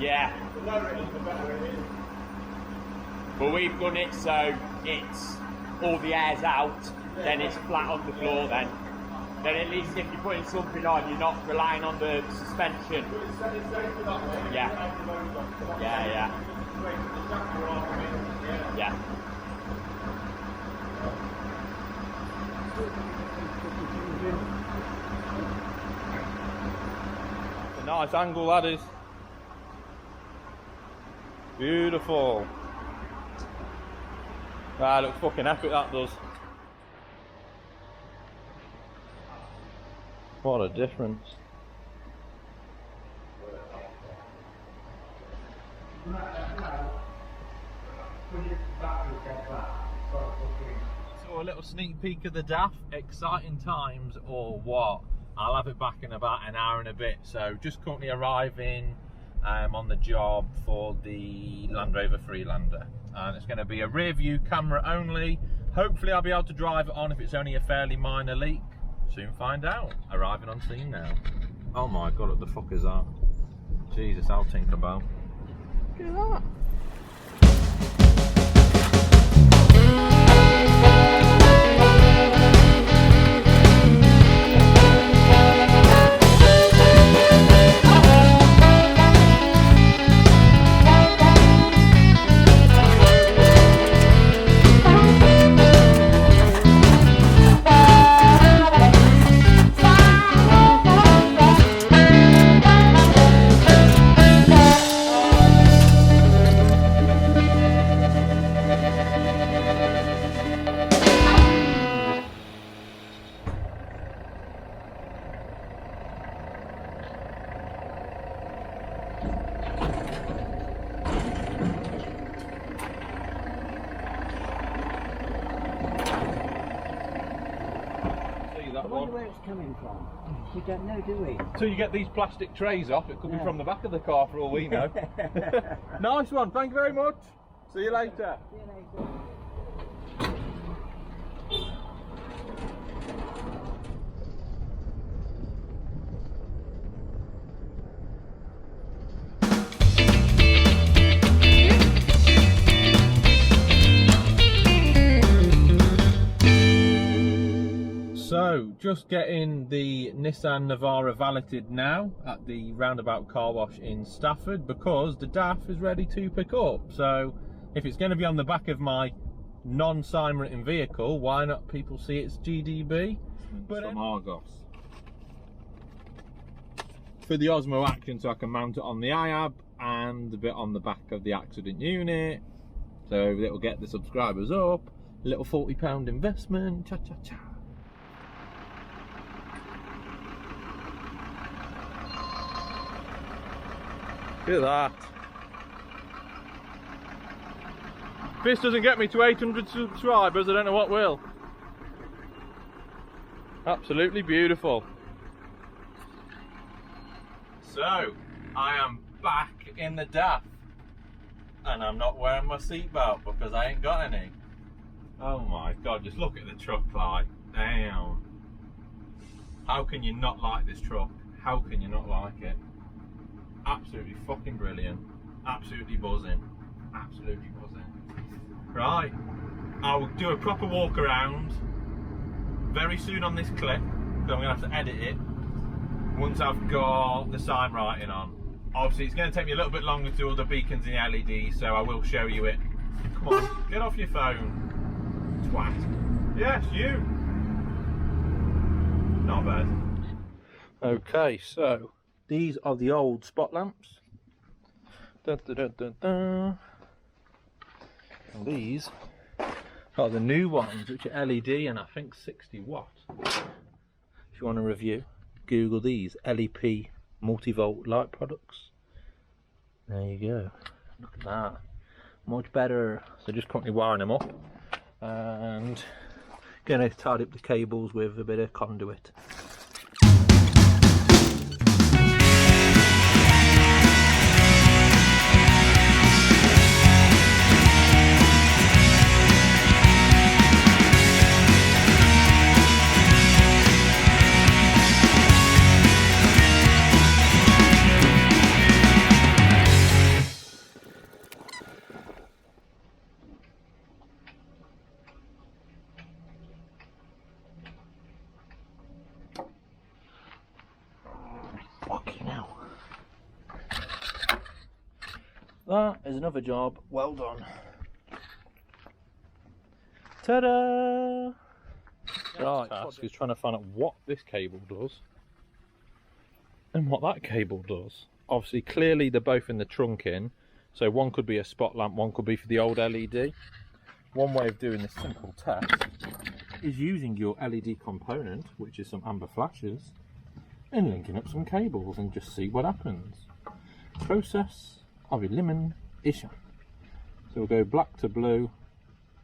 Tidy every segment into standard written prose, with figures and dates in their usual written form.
Yeah. But we've done it so it's all the air's out, then it's flat on the floor then. Then at least if you're putting something on, you're not relying on the suspension. Yeah. Yeah, yeah. Yeah. A nice angle that is. Beautiful. Ah, looks fucking epic that does. What a difference. So a little sneak peek of the DAF, exciting times or what? I'll have it back in about an hour and a bit. So just currently arriving on the job for the Land Rover Freelander, and it's going to be a rear view camera only. Hopefully I'll be able to drive it on if it's only a fairly minor leak. Soon find out. Arriving on scene now. Oh my god, what the fuck is that? Jesus, I'll Tinkerbell. Look at that. I wonder where it's coming from. We don't know, do we? Until you get these plastic trays off, it could be from the back of the car for all we know. Nice one, thank you very much. See you later. See you later. So, just getting the Nissan Navara valeted now at the roundabout car wash in Stafford, because the DAF is ready to pick up. So, if it's going to be on the back of my non-sign written vehicle, why not people see it's GDB? But from Argos. For the Osmo Action, so I can mount it on the IAB and a bit on the back of the accident unit. So it'll get the subscribers up. A little £40 investment. Cha cha cha. Look at that. If this doesn't get me to 800 subscribers, I don't know what will. Absolutely beautiful. So, I am back in the DAF, and I'm not wearing my seatbelt because I ain't got any. Oh my god, just look at the truck, like, damn. How can you not like this truck? How can you not like it? Absolutely fucking brilliant. Absolutely buzzing. Absolutely buzzing. Right, I'll do a proper walk around very soon on this clip, so I'm going to have to edit it once I've got the sign writing on. Obviously it's going to take me a little bit longer to do all the beacons and the LEDs, so I will show you it. Come on, get off your phone, twat. Yes, you. Not bad. Okay, so these are the old spot lamps. Dun, dun, dun, dun, dun. And these are the new ones, which are LED and I think 60 watt. If you want a review, Google these LEP multi-volt light products. There you go. Look at that. Much better. So just currently wiring them up and going to tidy up the cables with a bit of conduit. That is another job well done. Ta-da! Right, task is trying to find out what this cable does and what that cable does. Obviously, clearly they're both in the trunking, so one could be a spot lamp, one could be for the old LED. One way of doing this simple test is using your LED component, which is some amber flashes, and linking up some cables and just see what happens. Process of elimination. So we'll go black to blue,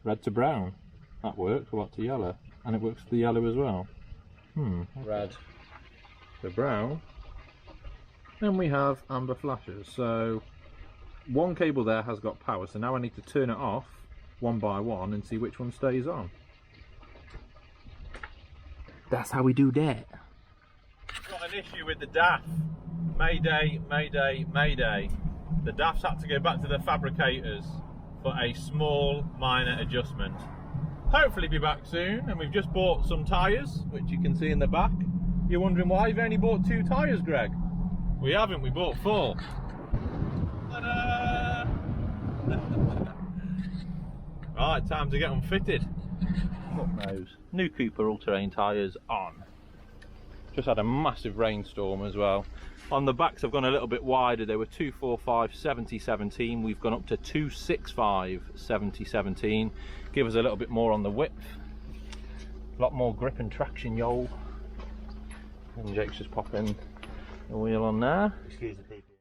red to brown. That works, black to yellow, and it works for the yellow as well. Red to brown. And we have amber flashes. So one cable there has got power, so now I need to turn it off one by one and see which one stays on. That's how we do that. Got an issue with the DAF. Mayday, mayday, mayday. The DAF's had to go back to the fabricators for a small minor adjustment. Hopefully be back soon, and we've just bought some tyres, which you can see in the back. You're wondering why you've only bought 2 tyres, Greg? We haven't, we bought 4. Ta-da! Right, time to get them fitted. Fuck knows. New Cooper all-terrain tyres on. Just had a massive rainstorm as well. On the backs I've gone a little bit wider. They were 245 70/17. We've gone up to 265 70/17. Give us a little bit more on the width. A lot more grip and traction, yo. And Jake's just popping the wheel on there. Excuse the people.